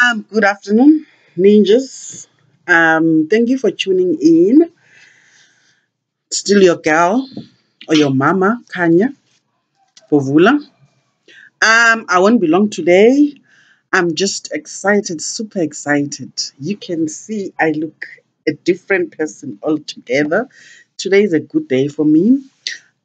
Good afternoon, ninjas. Thank you for tuning in. Still your girl or your mama, Kanya Povula. I won't be long today. I'm just excited, super excited. You can see I look a different person altogether. Today is a good day for me.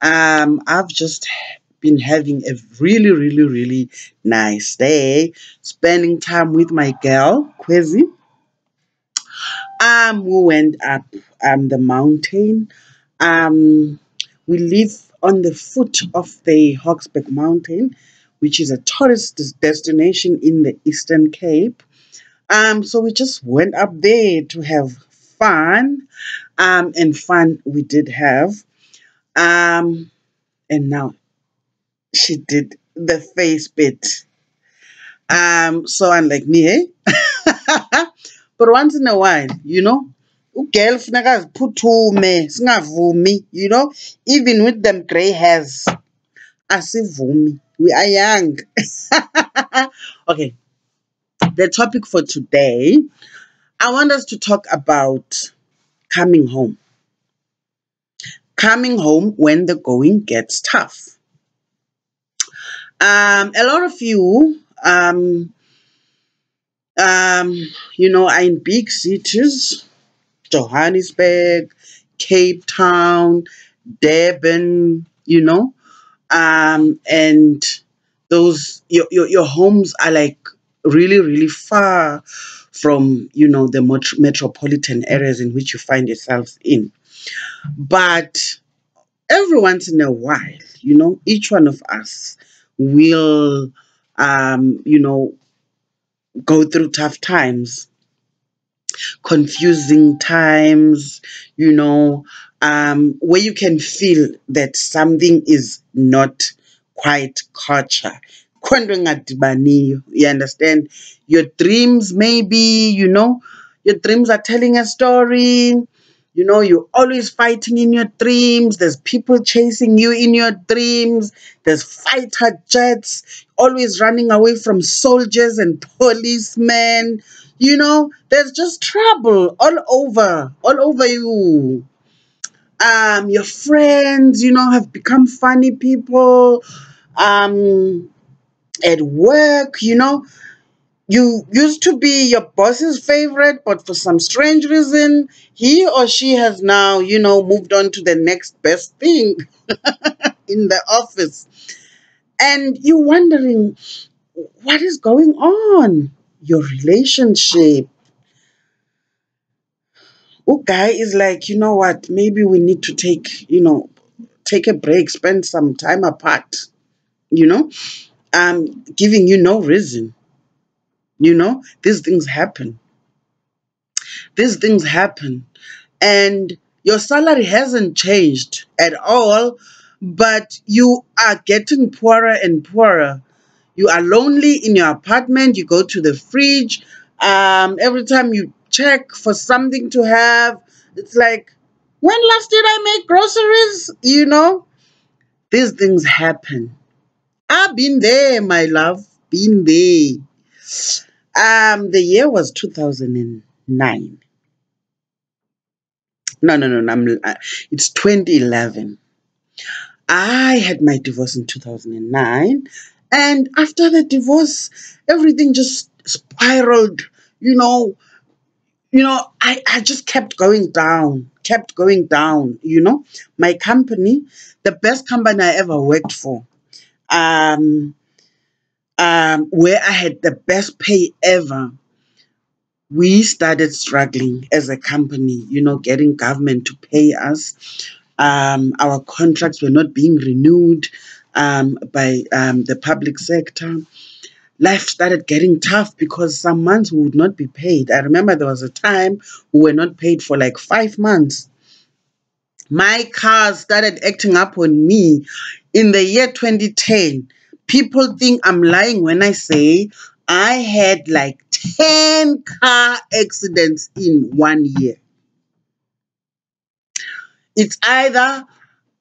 I've just been having a really, really, really nice day, spending time with my girl, Kwezi. We went up the mountain. Um, we live on the foot of the Hawksback Mountain, which is a tourist destination in the Eastern Cape. So we just went up there to have fun. And fun we did have. Um, and now she did the face bit. So unlike me, eh? But once in a while, ugirl funeka aziphuthume singavumi, even with them grey hairs, asivumi. We are young. Okay, the topic for today, I want us to talk about coming home. Coming home when the going gets tough. A lot of you, are in big cities, Johannesburg, Cape Town, Durban, and those your homes are like really, really far from the metropolitan areas in which you find yourselves in. But every once in a while, each one of us will go through tough times, confusing times, where you can feel that something is not quite kosher. You understand? Your dreams, maybe, your dreams are telling a story. You're always fighting in your dreams. There's people chasing you in your dreams. There's fighter jets always running away from soldiers and policemen. There's just trouble all over you. Your friends, have become funny people. At work, you used to be your boss's favorite, but for some strange reason, he or she has now, moved on to the next best thing in the office. And you're wondering, what is going on? Your relationship. Oh, guy is like, you know what? Maybe we need to take a break, spend some time apart, giving you no reason. These things happen. These things happen. And your salary hasn't changed at all, but you are getting poorer and poorer. You are lonely in your apartment. You go to the fridge. Every time you check for something to have, it's like, when last did I make groceries? These things happen. I've been there, my love. Been there. The year was 2009. No. It's 2011. I had my divorce in 2009, and after the divorce, everything just spiraled. I just kept going down, My company, the best company I ever worked for, where I had the best pay ever, we started struggling as a company, getting government to pay us. Our contracts were not being renewed by the public sector. Life started getting tough because some months we would not be paid. I remember there was a time we were not paid for like 5 months. My cars started acting up on me in the year 2010. People think I'm lying when I say I had like 10 car accidents in 1 year. It's either,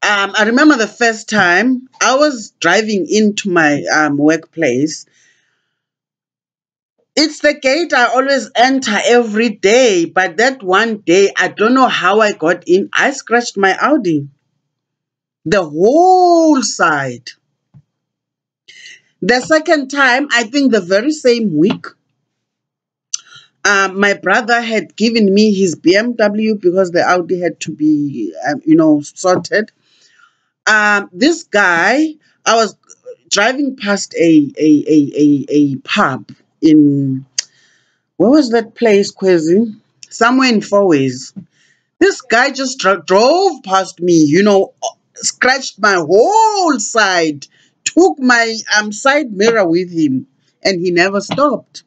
I remember the first time I was driving into my workplace. It's the gate I always enter every day, but that one day, I don't know how I got in. I scratched my Audi, the whole side. The second time, I think the very same week, my brother had given me his BMW because the Audi had to be, sorted. This guy, I was driving past a pub in, where was that place, Kwezi? Somewhere in Four Ways. This guy just drove past me, scratched my whole side, took my side mirror with him, and he never stopped.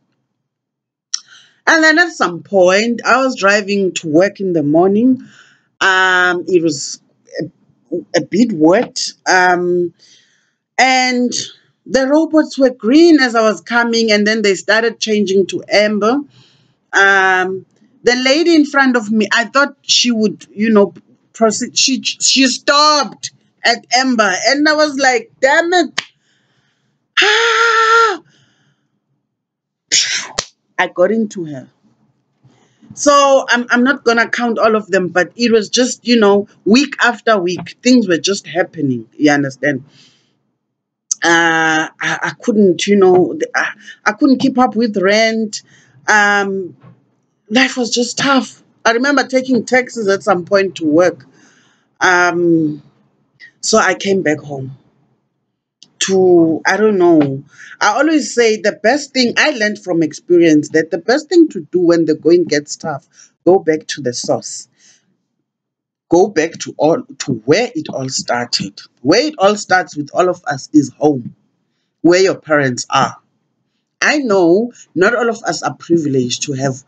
And then at some point, I was driving to work in the morning. It was a bit wet, and the robots were green as I was coming, and then they started changing to amber. The lady in front of me, I thought she would, proceed. She stopped at amber, and I was like, "Damn it!" Ah! I got into her. So I'm not gonna count all of them, but it was just, week after week, things were just happening. You understand? I couldn't, I couldn't keep up with rent. Um, Life was just tough. I remember taking taxis at some point to work. Um, so I came back home to, I don't know. I always say the best thing I learned from experience, that the best thing to do when the going gets tough, go back to the source. Go back to where it all started. Where it all starts with all of us is home, where your parents are. I know not all of us are privileged to have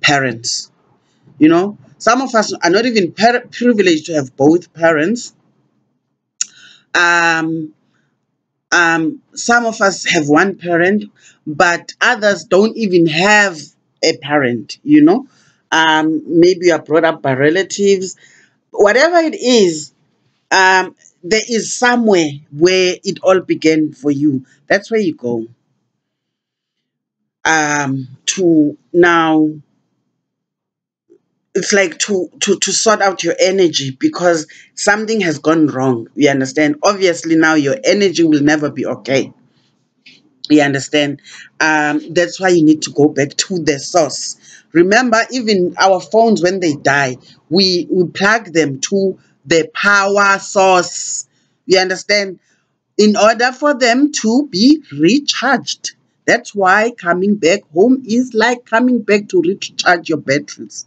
parents. Some of us are not even privileged to have both parents. Um, some of us have one parent, but others don't even have a parent. Maybe you are brought up by relatives. Whatever it is, there is somewhere where it all began for you. That's where you go. To now, it's like to sort out your energy because something has gone wrong. You understand? Obviously, now your energy will never be okay. You understand? That's why you need to go back to the source. Remember, even our phones, when they die, we plug them to the power source. You understand? In order for them to be recharged. That's why coming back home is like coming back to recharge your batteries.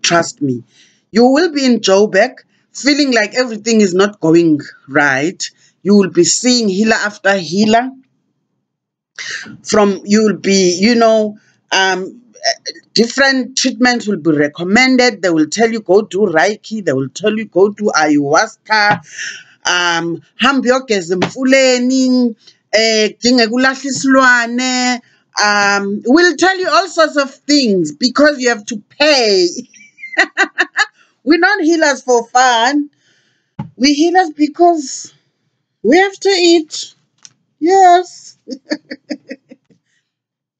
Trust me. You will be in Joburg feeling like everything is not going right. You will be seeing healer after healer. You will be, different treatments will be recommended. They will tell you go do Reiki. They will tell you go do ayahuasca. Hambi yogeza emfuleni. Dinga kulahla isilwane. We'll tell you all sorts of things because you have to pay. We're not healers for fun. We healers because we have to eat. Yes.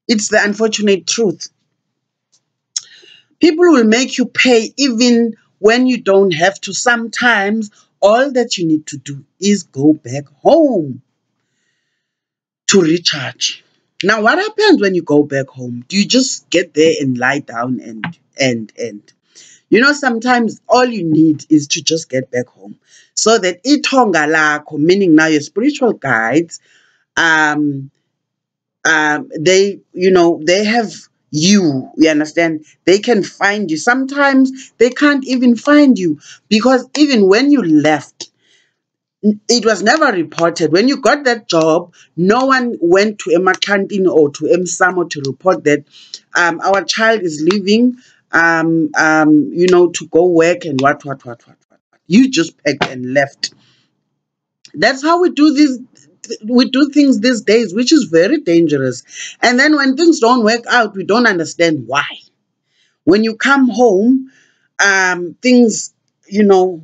It's the unfortunate truth. People will make you pay even when you don't have to. Sometimes all that you need to do is go back home to recharge. Now, what happens when you go back home? Do you just get there and lie down and sometimes all you need is to just get back home so that itonga lakho, meaning now your spiritual guides, they have you understand? They can find you. Sometimes they can't even find you because even when you left, it was never reported. When you got that job, no one went to Emma Canteen or to Samo to report that our child is leaving, to go work and what. You just packed and left. That's how we do this. We do things these days, which is very dangerous. And then when things don't work out, we don't understand why. When you come home, things, you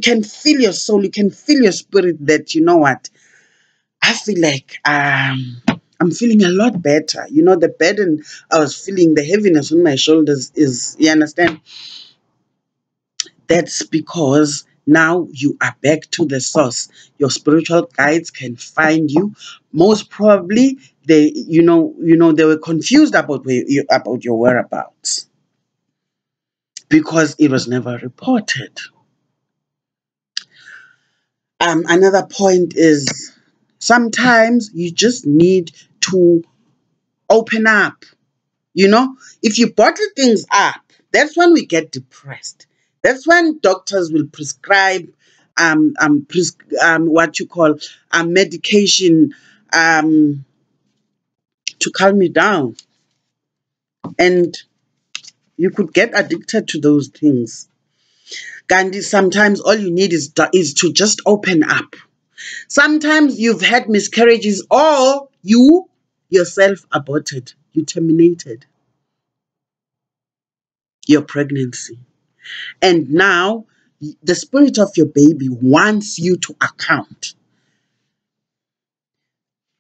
can feel your soul, you can feel your spirit that, I feel like I'm feeling a lot better. You know, the burden I was feeling, the heaviness on my shoulders is, you understand? That's because now you are back to the source. Your spiritual guides can find you. Most probably, they, they were confused about about your whereabouts because it was never reported. Another point is sometimes you just need to open up. You know, if you bottle things up, that's when we get depressed. That's when doctors will prescribe what you call medication to calm you down, and you could get addicted to those things. Gandhi, sometimes all you need is to just open up. Sometimes you've had miscarriages, or you yourself aborted, you terminated your pregnancy. And now the spirit of your baby wants you to account.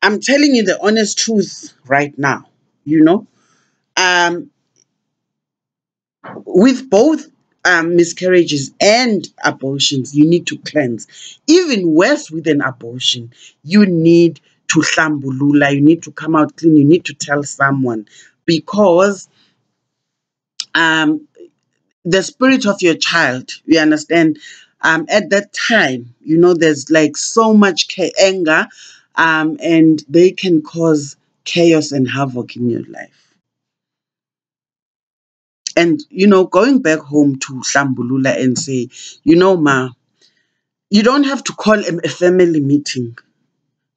I'm telling you the honest truth right now, you know. Um, with both miscarriages and abortions, you need to cleanse. Even worse with an abortion, you need to hlambulula, you need to come out clean, you need to tell someone because um, the spirit of your child, you understand, at that time, you know, there's like so much anger, and they can cause chaos and havoc in your life. And, you know, going back home to Shambulula and say, you know, Ma, you don't have to call a family meeting.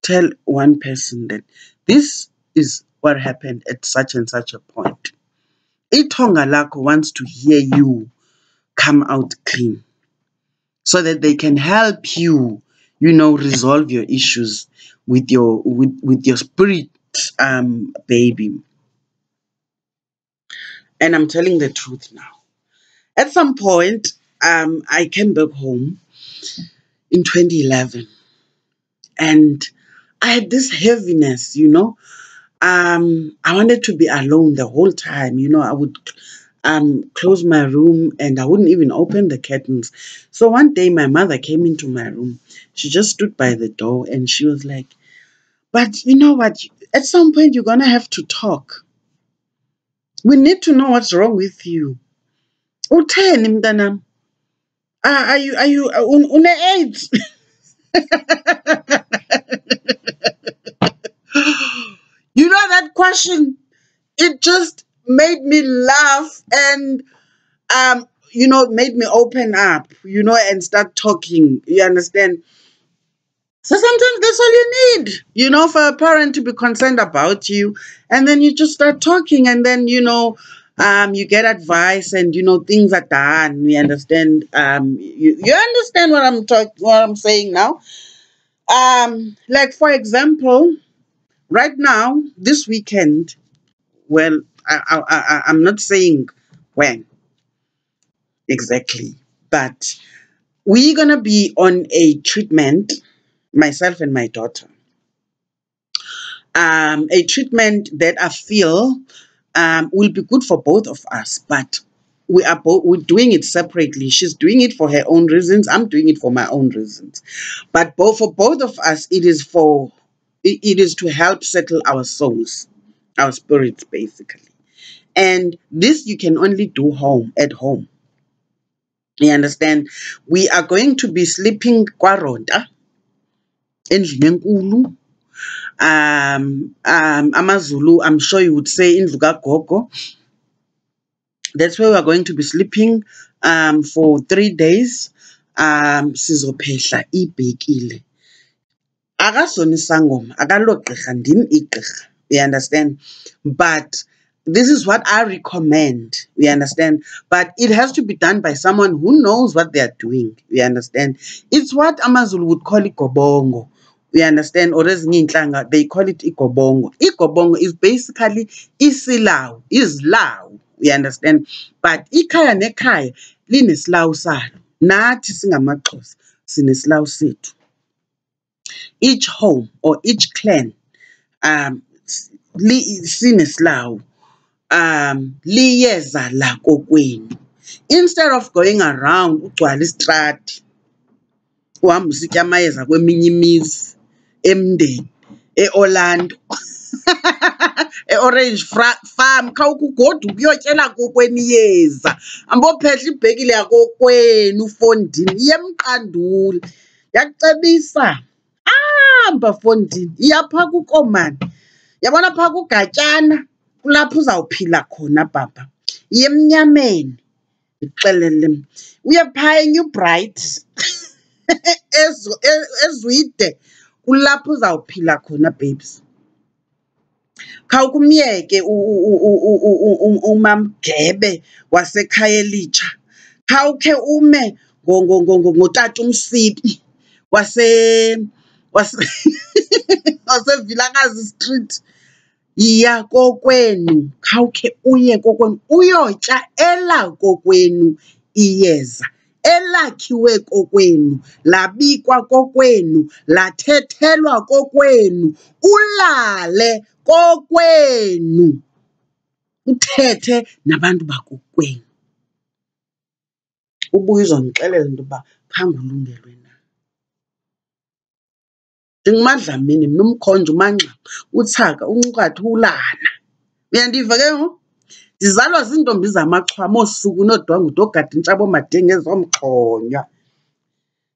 Tell one person that this is what happened at such and such a point. Itonga lako wants to hear you come out clean, so that they can help you, you know, resolve your issues with your spirit baby. And I'm telling the truth now. At some point, I came back home in 2011, and I had this heaviness, you know. I wanted to be alone the whole time. You know, I would close my room and I wouldn't even open the curtains. So one day my mother came into my room. She just stood by the door and she was like, but you know what? At some point you're gonna have to talk. We need to know what's wrong with you. Utheni mntanam? Are you une AIDS? You know that question? It just made me laugh and you know, made me open up, you know, and start talking. You understand? So sometimes that's all you need, you know, for a parent to be concerned about you. And then you just start talking, and then, you know, you get advice, and, you know, things are done. We understand. You understand what I'm saying now? Like, for example, right now, this weekend, well, I'm not saying when exactly, but we're going to be on a treatment, myself and my daughter. A treatment that I feel will be good for both of us, but we're doing it separately. She's doing it for her own reasons. I'm doing it for my own reasons. But for both of us, it is to help settle our souls, our spirits, basically. And this you can only do at home. You understand? We are going to be sleeping kwaronta endlini enkulu. Amazulu, I'm sure you would say indlu kagogo. That's where we are going to be sleeping for 3 days. Sizophehla ibhekile. Akasona isangoma, akalogqirha, ndim igqirha. You understand? But this is what I recommend. You understand? But it has to be done by someone who knows what they are doing. You understand? It's what Amazulu would call Igobongo. You understand? Or as Nyanga, they call it Igobongo. Igobongo is basically isilawu, isilawu. You understand? But ikhaya nekhaya linesilawu salo. Nathi singamaXhosa sinesilawu sethu. Each home or each clan sinesilawu liyeza la kokwenu. Instead of going around ugcwala isitrati uhamba usitya amayeza kweminye imizi emndeni eOrlando e-Orange Farm khawukugoduka uyotyela kokwenu iyeza ambophehla ibhekile yakokwenu ufondini iye emqanduli ndiyakucebisa hamba fondini iya phaa kukomani yabona phaa kugatyana kulapho uzawuphila khona baba iye emnyameni ndikuxelele uye phaa eNew Bright ezwide kulapho uzawuphila khona babes. Khawukumyeke umamgebe wasekhaya elitsha khawukhe ume ngotata umsibi wasevilakazi street yiya kokwenu khawukhe uye kokwenu uyotya ela kokwenu iyeza elakhiwe kokwenu labikwa kokwenu lathethelwa kokwenu ulale kokwenu uthethe nabantu bakokwenu ubuye uzondixelela into yoba khange ulungelwe na. NdinguMadlamini mna umkhonjo uMangxa uTsaka uNcukathi uLana uyandiva ke ngoku ndizalwa ziintombi zamachwama oosuku noodwangude oogada intshaba oomadenge ezomxhonywa.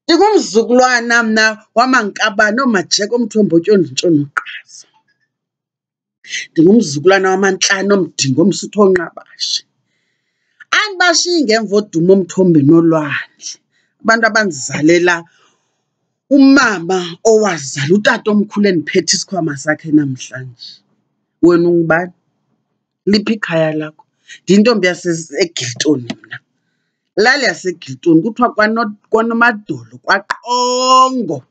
Ndingumzukulwana mna wamankabane oomajeke omthombotyoni ntshonooqaza. Ndingumzukulwana wamantlani omdingo omsutho onqabashe. Andibashiyi ngemva odumo omthombe nolwandle abantu abandizalela umama owazala utata omkhulu endiphethe isikhwama sakhe namhlanje. Wena ungubani? Liphi ikhaya lakho? Ndiyintombi yaseGiltoni mna. Lali yaseGiltoni kuthiwa kwaNomadolo kwaQongo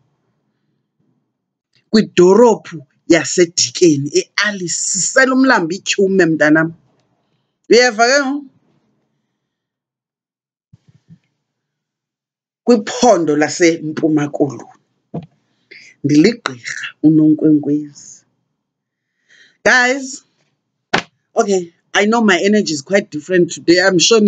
kwidorophu yaseDikeni eAlice sisela umlambo iTyhume mntanam. Uyeva ke ngoku? Kwiphondo laseMpuma Koloni. Ndiligqirha uNonkwenkwezi. Guys, okay, I know my energy is quite different today. I'm sure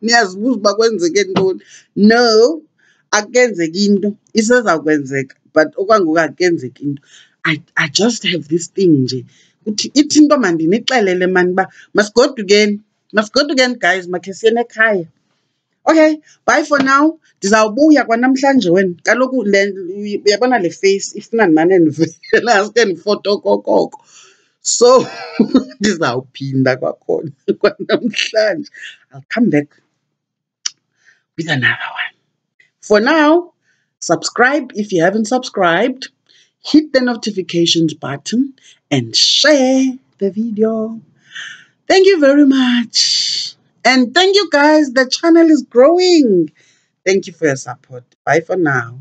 niyazibuza uba kwenzeke ntoni. No, akenzeki into. Isezawukwenzeka, but okwangoku akenzeki into. I just have this thing nje. Ithi into mandinixelele mani uba masigodukeni. Masigodukeni guys, makhe siyeni ekhaya. Okay, bye for now. Ndizawubuya kwanamhlanje wena. Kaloku uyabona le face ifuna ndimane ndivela ngaske ndifotokokoko. So ndizawuphinda kwakhona kwanamhlanje. I'll come back with another one. For now, subscribe if you haven't subscribed. Hit the notifications button and share the video. Thank you very much. And thank you guys. The channel is growing. Thank you for your support. Bye for now.